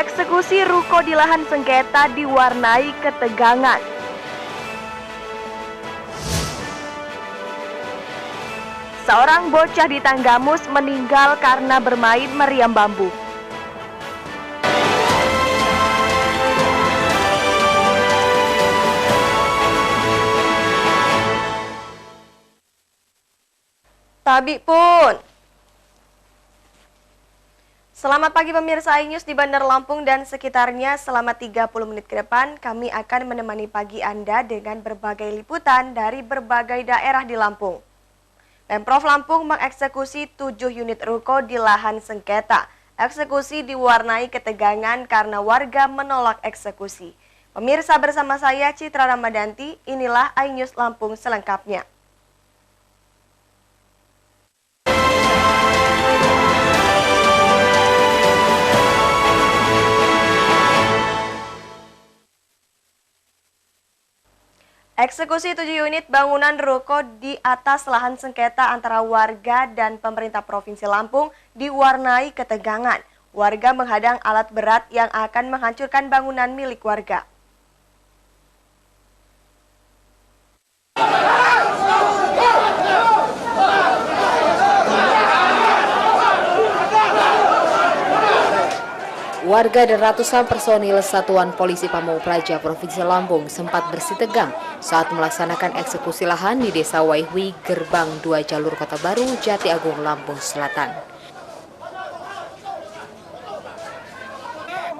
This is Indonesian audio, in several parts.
Eksekusi ruko di lahan sengketa diwarnai ketegangan. Seorang bocah di Tanggamus meninggal karena bermain meriam bambu. Tabi pun. Selamat pagi pemirsa iNews di Bandar Lampung dan sekitarnya. Selama 30 menit ke depan kami akan menemani pagi Anda dengan berbagai liputan dari berbagai daerah di Lampung. Pemprov Lampung mengeksekusi 7 unit ruko di lahan sengketa. Eksekusi diwarnai ketegangan karena warga menolak eksekusi. Pemirsa, bersama saya Citra Ramadanti, inilah iNews Lampung selengkapnya. Eksekusi 7 unit bangunan ruko di atas lahan sengketa antara warga dan pemerintah Provinsi Lampung diwarnai ketegangan. Warga menghadang alat berat yang akan menghancurkan bangunan milik warga. Warga dan ratusan personil Satuan Polisi Pamung Praja Provinsi Lampung sempat bersitegang saat melaksanakan eksekusi lahan di Desa Waihui, Gerbang 2 Jalur Kota Baru, Jati Agung, Lampung Selatan.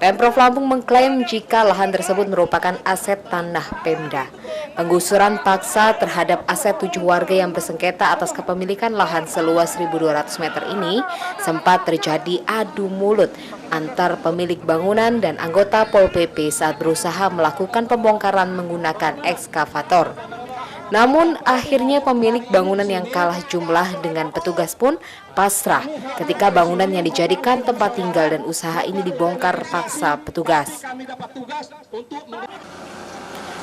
Pemprov Lampung mengklaim jika lahan tersebut merupakan aset tanah Pemda. Penggusuran paksa terhadap aset 7 warga yang bersengketa atas kepemilikan lahan seluas 1.200 meter ini sempat terjadi adu mulut antar pemilik bangunan dan anggota Pol PP saat berusaha melakukan pembongkaran menggunakan ekskavator. Namun akhirnya pemilik bangunan yang kalah jumlah dengan petugas pun pasrah ketika bangunan yang dijadikan tempat tinggal dan usaha ini dibongkar paksa petugas.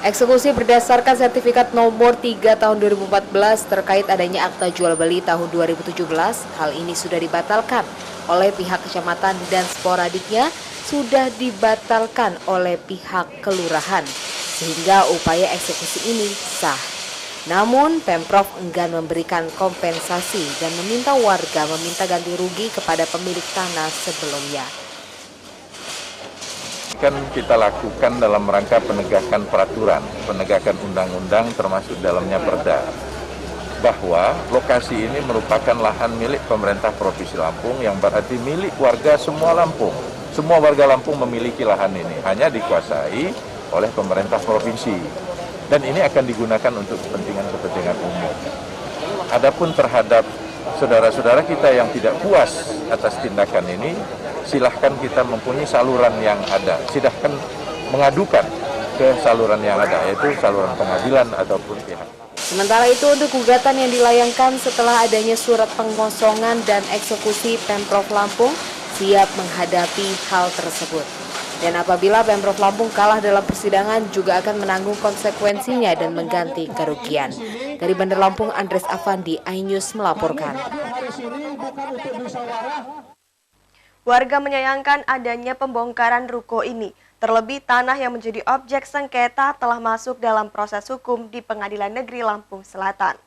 Eksekusi berdasarkan sertifikat nomor 3 tahun 2014 terkait adanya akta jual beli tahun 2017. Hal ini sudah dibatalkan oleh pihak kecamatan dan sporadiknya sudah dibatalkan oleh pihak kelurahan sehingga upaya eksekusi ini sah. Namun Pemprov enggan memberikan kompensasi dan meminta warga meminta ganti rugi kepada pemilik tanah sebelumnya. Kan kita lakukan dalam rangka penegakan peraturan, penegakan undang-undang termasuk dalamnya Perda. Bahwa lokasi ini merupakan lahan milik pemerintah Provinsi Lampung yang berarti milik warga semua Lampung. Semua warga Lampung memiliki lahan ini, hanya dikuasai oleh pemerintah provinsi. Dan ini akan digunakan untuk kepentingan-kepentingan umum. Adapun terhadap saudara-saudara kita yang tidak puas atas tindakan ini, silahkan kita mempunyai saluran yang ada. Silahkan mengadukan ke saluran yang ada, yaitu saluran pengadilan ataupun pihak. Sementara itu untuk gugatan yang dilayangkan setelah adanya surat pengosongan dan eksekusi, Pemprov Lampung siap menghadapi hal tersebut. Dan apabila Pemprov Lampung kalah dalam persidangan juga akan menanggung konsekuensinya dan mengganti kerugian. Dari Bandar Lampung, Andres Afandi, iNews melaporkan. Warga menyayangkan adanya pembongkaran ruko ini. Terlebih tanah yang menjadi objek sengketa telah masuk dalam proses hukum di Pengadilan Negeri Lampung Selatan.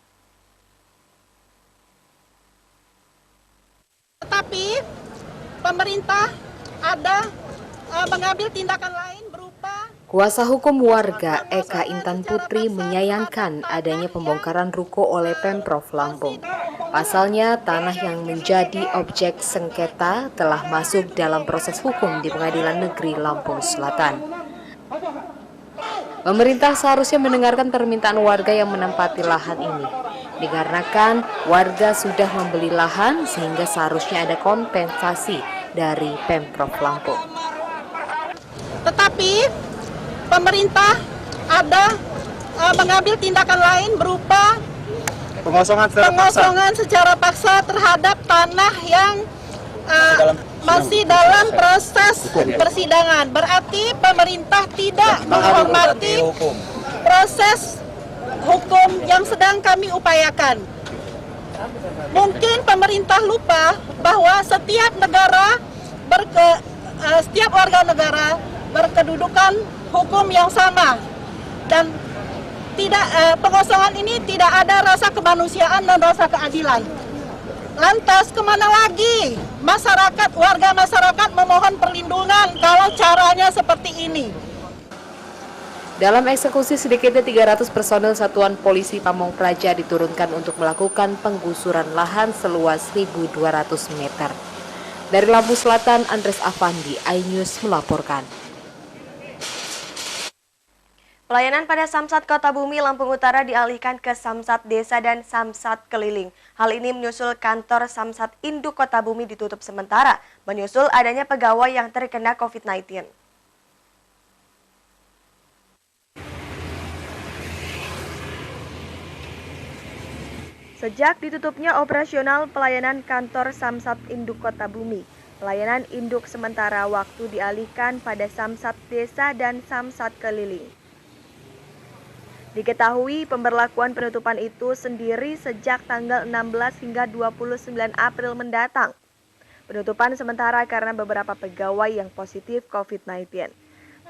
Tetapi pemerintah ada mengambil tindakan lain berupa... Kuasa hukum warga Eka Intan Putri menyayangkan adanya pembongkaran ruko oleh Pemprov Lampung. Pasalnya, tanah yang menjadi objek sengketa telah masuk dalam proses hukum di Pengadilan Negeri Lampung Selatan. Pemerintah seharusnya mendengarkan permintaan warga yang menempati lahan ini. Dikarenakan warga sudah membeli lahan sehingga seharusnya ada kompensasi dari Pemprov Lampung. Tetapi pemerintah ada mengambil tindakan lain berupa pengosongan secara paksa terhadap tanah yang masih dalam proses persidangan. Berarti pemerintah tidak menghormati proses hukum yang sedang kami upayakan. Mungkin pemerintah lupa bahwa setiap negara setiap warga negara berkedudukan hukum yang sama dan tidak pengosongan ini tidak ada rasa kemanusiaan dan rasa keadilan. Lantas kemana lagi warga masyarakat memohon perlindungan kalau caranya seperti ini? Dalam eksekusi sedikitnya 300 personel Satuan Polisi Pamong Praja diturunkan untuk melakukan penggusuran lahan seluas 1.200 meter. Dari Lampung Selatan, Andres Afandi, iNews melaporkan. Pelayanan pada Samsat Kota Bumi Lampung Utara dialihkan ke Samsat Desa dan Samsat Keliling. Hal ini menyusul kantor Samsat Induk Kota Bumi ditutup sementara, menyusul adanya pegawai yang terkena COVID-19. Sejak ditutupnya operasional pelayanan kantor Samsat Induk Kota Bumi, pelayanan induk sementara waktu dialihkan pada Samsat Desa dan Samsat Keliling. Diketahui pemberlakuan penutupan itu sendiri sejak tanggal 16 hingga 29 April mendatang. Penutupan sementara karena beberapa pegawai yang positif COVID-19.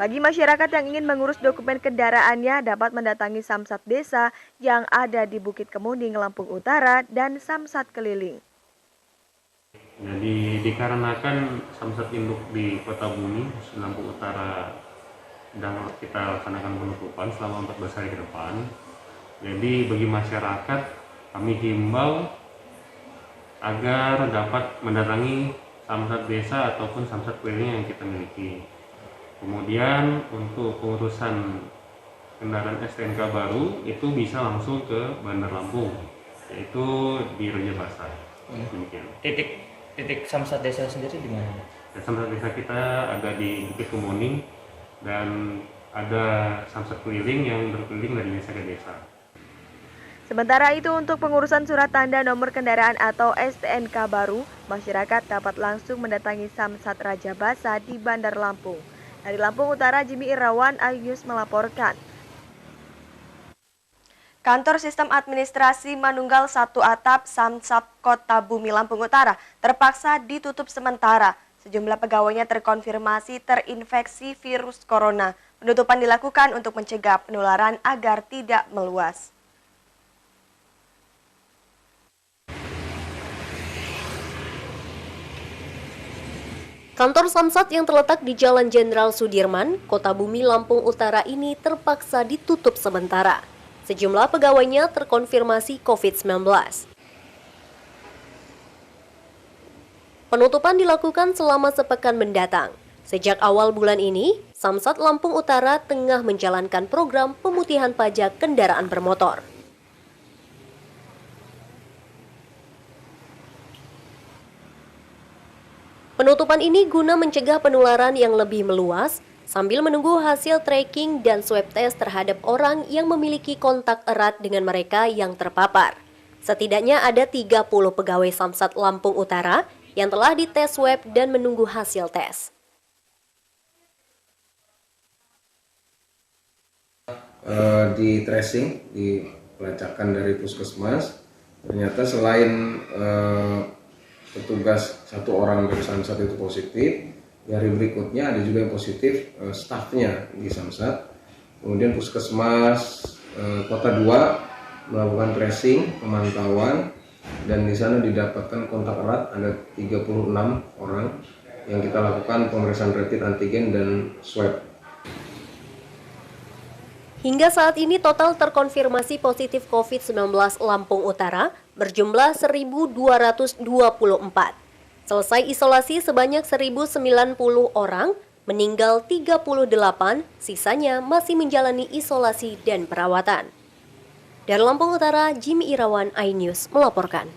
Bagi masyarakat yang ingin mengurus dokumen kendaraannya dapat mendatangi Samsat Desa yang ada di Bukit Kemuning, Lampung Utara dan Samsat Keliling. Jadi dikarenakan Samsat Induk di Kota Bumi, Lampung Utara sedang kita laksanakan penutupan selama 14 hari ke depan. Jadi bagi masyarakat kami himbau agar dapat mendatangi Samsat Desa ataupun Samsat Keliling yang kita miliki. Kemudian untuk pengurusan kendaraan STNK baru itu bisa langsung ke Bandar Lampung, yaitu di Raja Basah. Demikian. Titik Samsat Desa sendiri di mana? Samsat Desa kita ada di Bukit Kemuning dan ada Samsat Keliling yang berkeliling dari desa ke desa. Sementara itu untuk pengurusan surat tanda nomor kendaraan atau STNK baru, masyarakat dapat langsung mendatangi Samsat Raja Basah di Bandar Lampung. Dari Lampung Utara, Jimmy Irawan, iNews melaporkan. Kantor Sistem Administrasi Manunggal 1 Atap Samsat Kota Bumi Lampung Utara terpaksa ditutup sementara. Sejumlah pegawainya terkonfirmasi terinfeksi virus corona. Penutupan dilakukan untuk mencegah penularan agar tidak meluas. Kantor Samsat yang terletak di Jalan Jenderal Sudirman, Kota Bumi, Lampung Utara ini terpaksa ditutup sementara. Sejumlah pegawainya terkonfirmasi COVID-19. Penutupan dilakukan selama sepekan mendatang. Sejak awal bulan ini, Samsat Lampung Utara tengah menjalankan program pemutihan pajak kendaraan bermotor. Penutupan ini guna mencegah penularan yang lebih meluas sambil menunggu hasil tracking dan swab test terhadap orang yang memiliki kontak erat dengan mereka yang terpapar. Setidaknya ada 30 pegawai Samsat Lampung Utara yang telah dites swab dan menunggu hasil tes. Di tracing, di pelacakan dari puskesmas, ternyata selain petugas satu orang dari Samsat itu positif, dari berikutnya ada juga yang positif stafnya di Samsat. Kemudian puskesmas Kota 2 melakukan tracing, pemantauan, dan di sana didapatkan kontak erat ada 36 orang yang kita lakukan pemeriksaan rapid antigen dan swab. Hingga saat ini total terkonfirmasi positif COVID-19 Lampung Utara berjumlah 1.224. Selesai isolasi sebanyak 1.090 orang, meninggal 38, sisanya masih menjalani isolasi dan perawatan. Dari Lampung Utara, Jimmy Irawan, iNews melaporkan.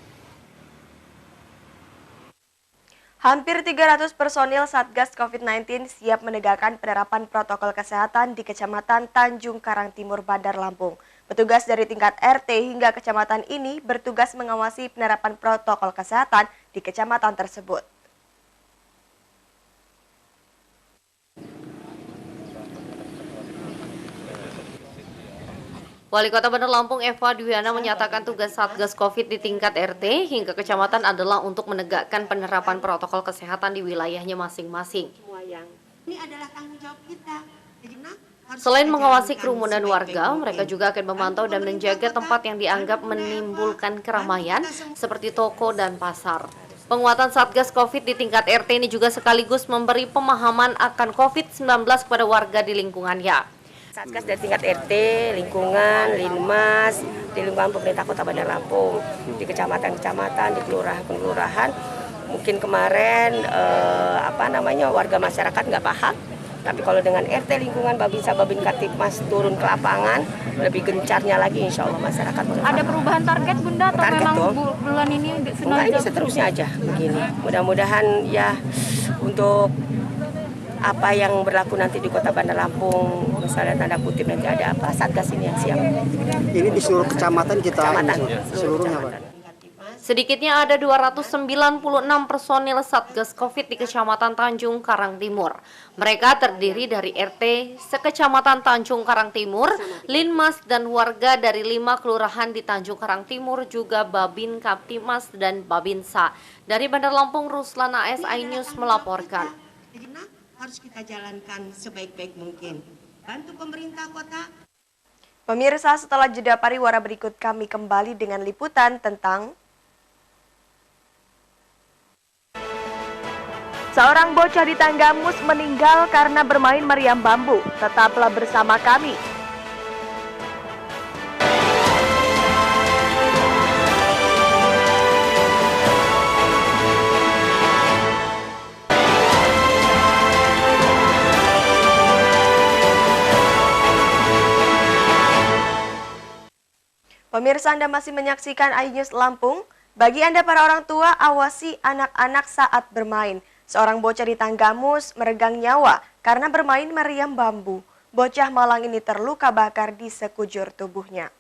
Hampir 300 personil Satgas COVID-19 siap menegakkan penerapan protokol kesehatan di Kecamatan Tanjung Karang Timur, Bandar Lampung. Petugas dari tingkat RT hingga kecamatan ini bertugas mengawasi penerapan protokol kesehatan di kecamatan tersebut. Wali Kota Bandar Lampung Eva Dwiana menyatakan tugas Satgas COVID di tingkat RT hingga kecamatan adalah untuk menegakkan penerapan protokol kesehatan di wilayahnya masing-masing. tanggung jawab kita. Jadi, selain mengawasi kerumunan warga, mereka juga akan memantau dan menjaga tempat yang dianggap menimbulkan keramaian seperti toko dan pasar. Penguatan Satgas COVID di tingkat RT ini juga sekaligus memberi pemahaman akan COVID-19 kepada warga di lingkungannya. Satgas dari tingkat RT, lingkungan, Linmas, di lingkungan pemerintah Kota Bandar Lampung, di kecamatan-kecamatan, di kelurahan-kelurahan. Mungkin kemarin warga masyarakat nggak paham, tapi kalau dengan RT lingkungan Babinsa Babin Kaptipmas turun ke lapangan, lebih gencarnya lagi insya Allah masyarakat. Ada perubahan target Bunda atau target memang tuh. bulan ini Enggak, ini seterusnya aja begini. Mudah-mudahan ya untuk apa yang berlaku nanti di Kota Bandar Lampung, misalnya tanda kutip nanti ada apa, Satgas ini yang siap. Ini di seluruh kecamatan kita, seluruhnya Pak. Sedikitnya ada 296 personil Satgas COVID di Kecamatan Tanjung Karang Timur. Mereka terdiri dari RT sekecamatan Tanjung Karang Timur, Linmas, dan warga dari 5 kelurahan di Tanjung Karang Timur, juga Babin Kaptipmas dan Babinsa. Dari Bandar Lampung, Ruslana SI News melaporkan. Harus kita jalankan sebaik-baik mungkin. Bantu pemerintah kota. Pemirsa, setelah jeda pariwara berikut kami kembali dengan liputan tentang seorang bocah di Tanggamus meninggal karena bermain meriam bambu. Tetaplah bersama kami. Pemirsa, Anda masih menyaksikan iNews Lampung. Bagi Anda para orang tua, awasi anak-anak saat bermain. Seorang bocah di Tanggamus meregang nyawa karena bermain meriam bambu. Bocah malang ini terluka bakar di sekujur tubuhnya.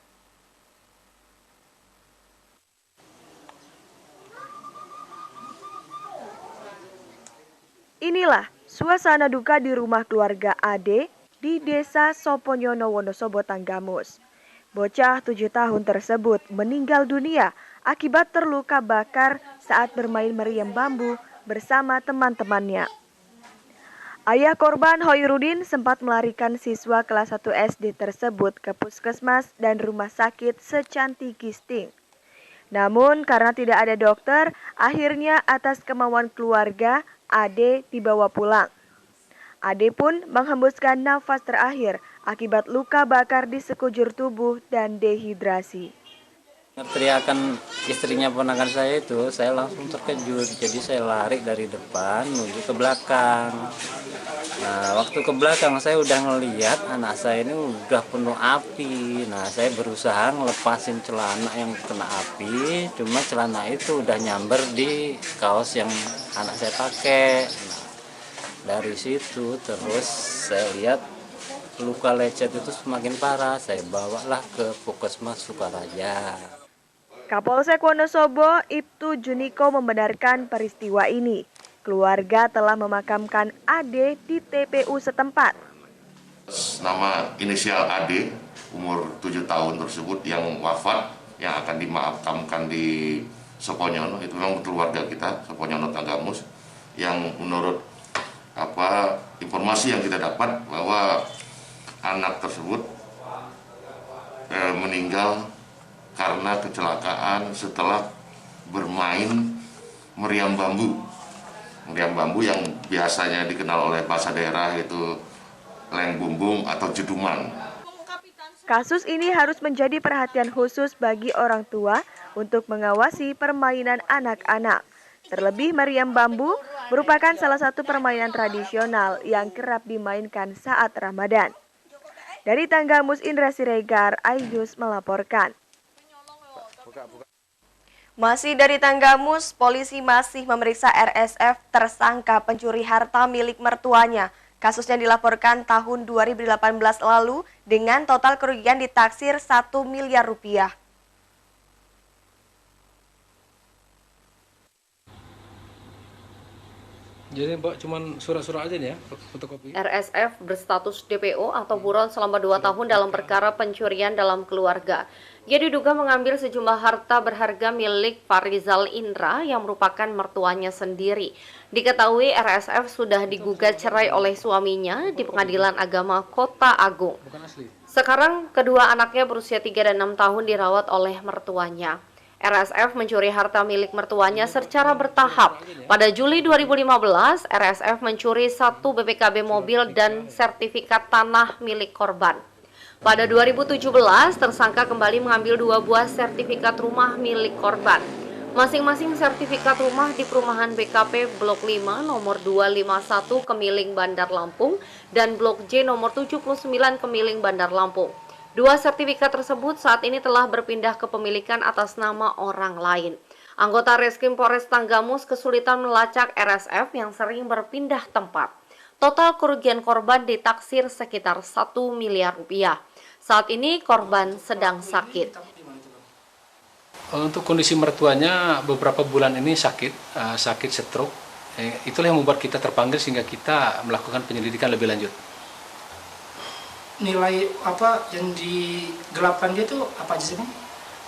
Inilah suasana duka di rumah keluarga Ade di Desa Soponyono, Wonosobo, Tanggamus. Bocah 7 tahun tersebut meninggal dunia akibat terluka bakar saat bermain meriam bambu bersama teman-temannya. Ayah korban, Hoirudin, sempat melarikan siswa kelas 1 SD tersebut ke puskesmas dan rumah sakit Secanti Gisting. Namun karena tidak ada dokter, akhirnya atas kemauan keluarga, Ade dibawa pulang. Ade pun menghembuskan nafas terakhir akibat luka bakar di sekujur tubuh dan dehidrasi. Teriakan istrinya ponakan saya itu, saya langsung terkejut. Jadi saya lari dari depan menuju ke belakang. Nah, waktu ke belakang saya udah ngelihat anak saya ini udah penuh api. Nah, saya berusaha ngelepasin celana yang kena api, cuma celana itu udah nyamber di kaos yang anak saya pakai. Nah, dari situ terus saya lihat luka lecet itu semakin parah. Saya bawalah ke Puskesmas Sukaraja. Kapolsek Wonosobo, Ibtu Juniko, membenarkan peristiwa ini. Keluarga telah memakamkan Ade di TPU setempat. Nama inisial Ade, umur 7 tahun tersebut yang wafat, yang akan dimakamkan di Soponyono, itu memang betul warga kita, Soponyono Tanggamus, yang menurut informasi yang kita dapat bahwa anak tersebut meninggal karena kecelakaan setelah bermain meriam bambu. Meriam bambu yang biasanya dikenal oleh bahasa daerah itu leng bumbung atau jeduman. Kasus ini harus menjadi perhatian khusus bagi orang tua untuk mengawasi permainan anak-anak. Terlebih meriam bambu merupakan salah satu permainan tradisional yang kerap dimainkan saat Ramadan. Dari Tanggamus, Indra Siregar, iNews melaporkan. Masih dari Tanggamus, polisi masih memeriksa RSF tersangka pencuri harta milik mertuanya. Kasusnya dilaporkan tahun 2018 lalu dengan total kerugian ditaksir 1 miliar rupiah. Jadi Mbak cuman surat-surat aja nih ya, fotokopi? RSF berstatus DPO atau buron selama 2 tahun dalam perkara pencurian dalam keluarga. Ia diduga mengambil sejumlah harta berharga milik Farizal Indra yang merupakan mertuanya sendiri. Diketahui RSF sudah digugat cerai oleh suaminya di Pengadilan Agama Kota Agung. Sekarang kedua anaknya berusia 3 dan 6 tahun dirawat oleh mertuanya. RSF mencuri harta milik mertuanya secara bertahap. Pada Juli 2015, RSF mencuri 1 BPKB mobil dan sertifikat tanah milik korban. Pada 2017, tersangka kembali mengambil 2 buah sertifikat rumah milik korban. Masing-masing sertifikat rumah di perumahan BKP Blok 5 nomor 251 Kemiling Bandar Lampung dan Blok J nomor 79 Kemiling Bandar Lampung. 2 sertifikat tersebut saat ini telah berpindah ke pemilikan atas nama orang lain. Anggota Reskrim Polres Tanggamus kesulitan melacak RSF yang sering berpindah tempat. Total kerugian korban ditaksir sekitar 1 miliar rupiah. Saat ini korban sedang sakit. Untuk kondisi mertuanya beberapa bulan ini sakit stroke. Itulah yang membuat kita terpanggil sehingga kita melakukan penyelidikan lebih lanjut. Nilai apa yang digelapkan dia itu apa aja sih Bang?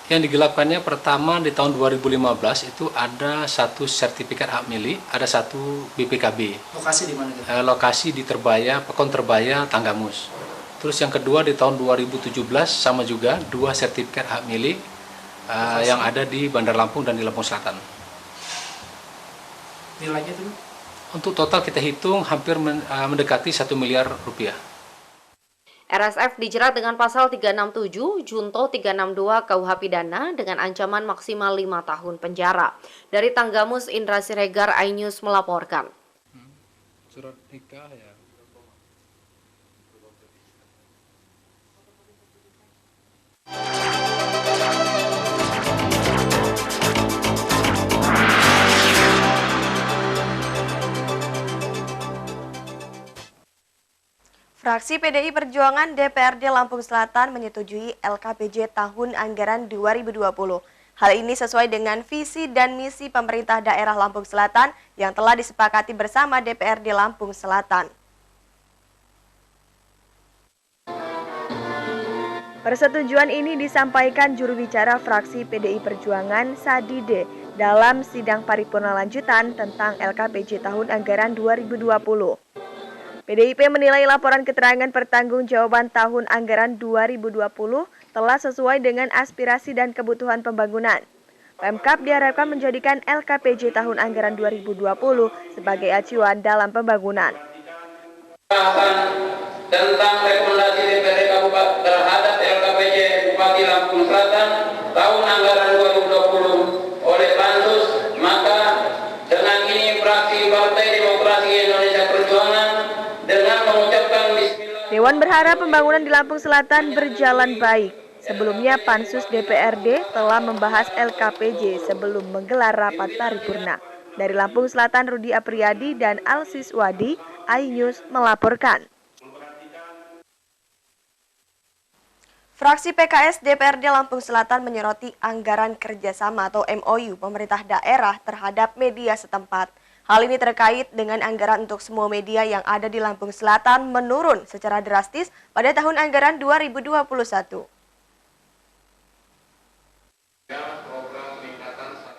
Yang digelapkannya pertama di tahun 2015 itu ada 1 sertifikat hak milik, ada 1 BPKB. Lokasi di mana? Lokasi di Terbaya, Pekon Terbaya, Tanggamus. Terus yang kedua di tahun 2017 sama juga 2 sertifikat hak milik yang ada di Bandar Lampung dan di Lampung Selatan. Nilainya itu? Untuk total kita hitung hampir mendekati 1 miliar rupiah. RSF dijerat dengan pasal 367 Junto 362 KUH Pidana dengan ancaman maksimal 5 tahun penjara. Dari Tanggamus, Indra Siregar, iNews melaporkan. Surat nikah ya. Fraksi PDI Perjuangan DPRD Lampung Selatan menyetujui LKPJ tahun anggaran 2020. Hal ini sesuai dengan visi dan misi pemerintah daerah Lampung Selatan yang telah disepakati bersama DPRD Lampung Selatan. Persetujuan ini disampaikan juru bicara fraksi PDI Perjuangan Sadide dalam sidang paripurna lanjutan tentang LKPJ tahun anggaran 2020. PDIP menilai laporan keterangan pertanggungjawaban tahun anggaran 2020 telah sesuai dengan aspirasi dan kebutuhan pembangunan. Pemkab diharapkan menjadikan LKPJ tahun anggaran 2020 sebagai acuan dalam pembangunan. Tentang rekomendasi DPRD Kabupaten terhadap LKPJ Bupati Lampung Selatan tahun anggaran 2020 oleh Pansus, maka dengan ini fraksi Partai Demokrasi Indonesia Perjuangan dengan mengucapkan bismillah. Dewan berharap pembangunan di Lampung Selatan berjalan baik. Sebelumnya Pansus DPRD telah membahas LKPJ sebelum menggelar rapat paripurna. Dari Lampung Selatan, Rudi Apriyadi dan Alsis Wadi, iNews melaporkan. Fraksi PKS DPRD Lampung Selatan menyoroti anggaran kerjasama atau MOU pemerintah daerah terhadap media setempat. Hal ini terkait dengan anggaran untuk semua media yang ada di Lampung Selatan menurun secara drastis pada tahun anggaran 2021.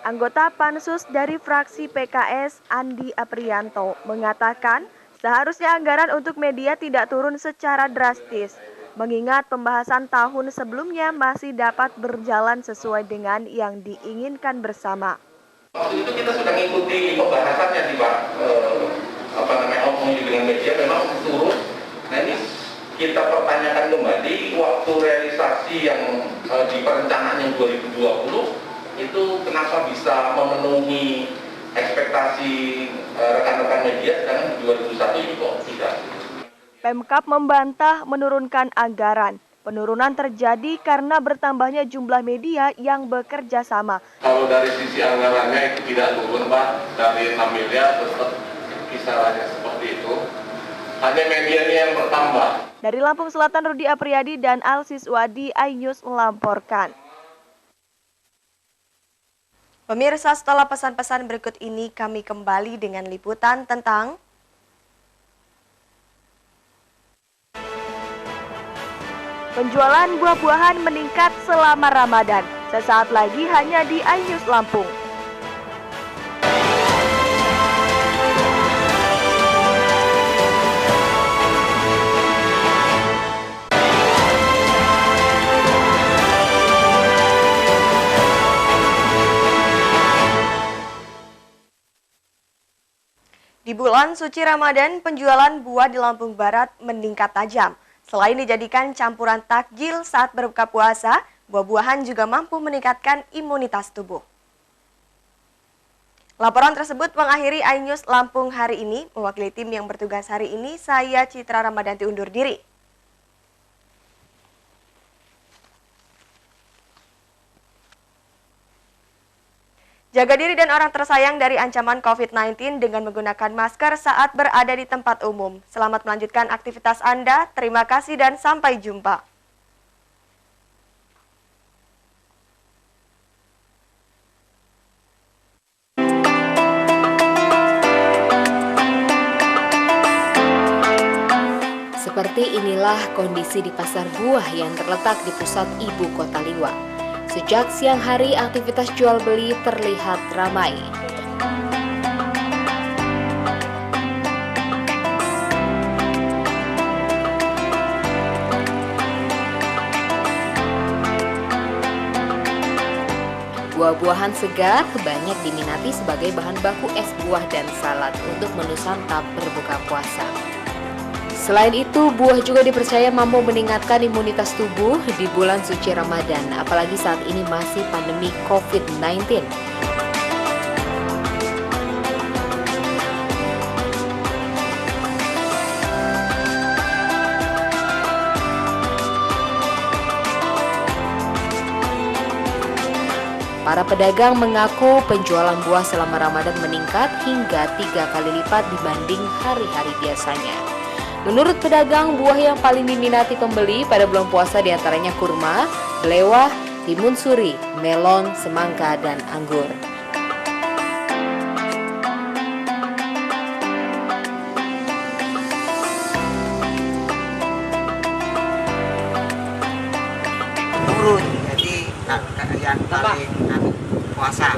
Anggota Pansus dari fraksi PKS Andi Aprianto mengatakan seharusnya anggaran untuk media tidak turun secara drastis, mengingat pembahasan tahun sebelumnya masih dapat berjalan sesuai dengan yang diinginkan bersama. Waktu itu kita sudah mengikuti pembahasannya di MOU dengan media memang turun. Nah ini kita pertanyakan kembali waktu realisasi yang di perencanaan yang 2020 itu kenapa bisa memenuhi ekspektasi rekan-rekan media, sedangkan di 2021 ini kok tidak. Pemkab membantah menurunkan anggaran. Penurunan terjadi karena bertambahnya jumlah media yang bekerja sama. Kalau dari sisi anggarannya itu tidak turun, Pak. Dari 6 miliar tetap kisarannya seperti itu. Hanya medianya yang bertambah. Dari Lampung Selatan, Rudi Apriyadi dan Alsis Wadi, iNews melaporkan. Pemirsa, setelah pesan-pesan berikut ini kami kembali dengan liputan tentang penjualan buah-buahan meningkat selama Ramadan. Sesaat lagi hanya di iNews Lampung. Di bulan suci Ramadan, penjualan buah di Lampung Barat meningkat tajam. Selain dijadikan campuran takjil saat berbuka puasa, buah-buahan juga mampu meningkatkan imunitas tubuh. Laporan tersebut mengakhiri iNews Lampung hari ini. Mewakili tim yang bertugas hari ini, saya Citra Ramadanti undur diri. Jaga diri dan orang tersayang dari ancaman COVID-19 dengan menggunakan masker saat berada di tempat umum. Selamat melanjutkan aktivitas Anda. Terima kasih dan sampai jumpa. Seperti inilah kondisi di pasar buah yang terletak di pusat ibu kota Liwa. Sejak siang hari, aktivitas jual beli terlihat ramai. Buah-buahan segar banyak diminati sebagai bahan baku es buah dan salad untuk menu santap berbuka puasa. Selain itu, buah juga dipercaya mampu meningkatkan imunitas tubuh di bulan suci Ramadan, apalagi saat ini masih pandemi COVID-19. Para pedagang mengaku penjualan buah selama Ramadan meningkat hingga 3 kali lipat dibanding hari-hari biasanya. Menurut pedagang, buah yang paling diminati pembeli pada bulan puasa diantaranya kurma, belewah, timun suri, melon, semangka, dan anggur. Turun, jadi yang paling puasa.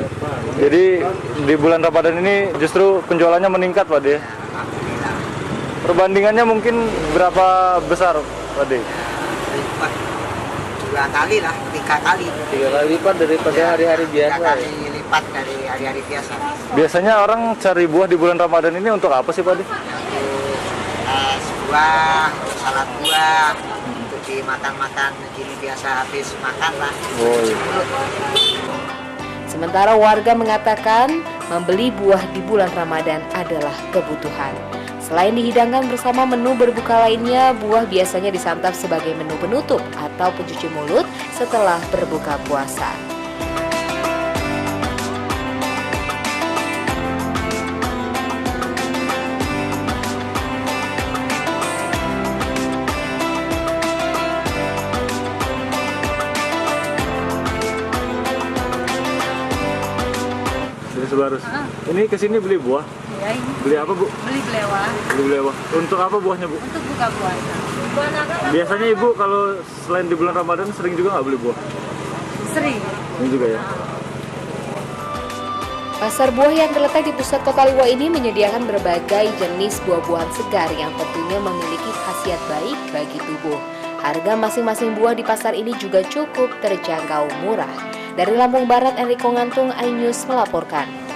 Jadi di bulan Ramadan ini justru penjualannya meningkat, Pak De? Perbandingannya mungkin berapa besar, Pak De? 2 kali lah, 3 kali. 3 kali lipat daripada hari-hari biasa. 3 kali lipat dari hari-hari biasa. Biasanya orang cari buah di bulan Ramadan ini untuk apa sih, Pak De? Es buah, salad buah, untuk dimakan-makan gini biasa habis makan lah. Oh, iya. Sementara warga mengatakan membeli buah di bulan Ramadan adalah kebutuhan. Selain dihidangkan bersama menu berbuka lainnya, buah biasanya disantap sebagai menu penutup atau pencuci mulut setelah berbuka puasa. Sebarus. Ini kesini beli buah? Iya, ini. Beli apa, Bu? Beli belewah. Beli belewah. Untuk apa buahnya, Bu? Untuk buka puasa. Biasanya Ibu kalau selain di bulan Ramadan sering juga nggak beli buah? Sering. Ini juga ya. Pasar buah yang terletak di pusat kota Liwa ini menyediakan berbagai jenis buah-buahan segar yang tentunya memiliki khasiat baik bagi tubuh. Harga masing-masing buah di pasar ini juga cukup terjangkau murah. Dari Lampung Barat, Enrico Ngantung, iNews melaporkan.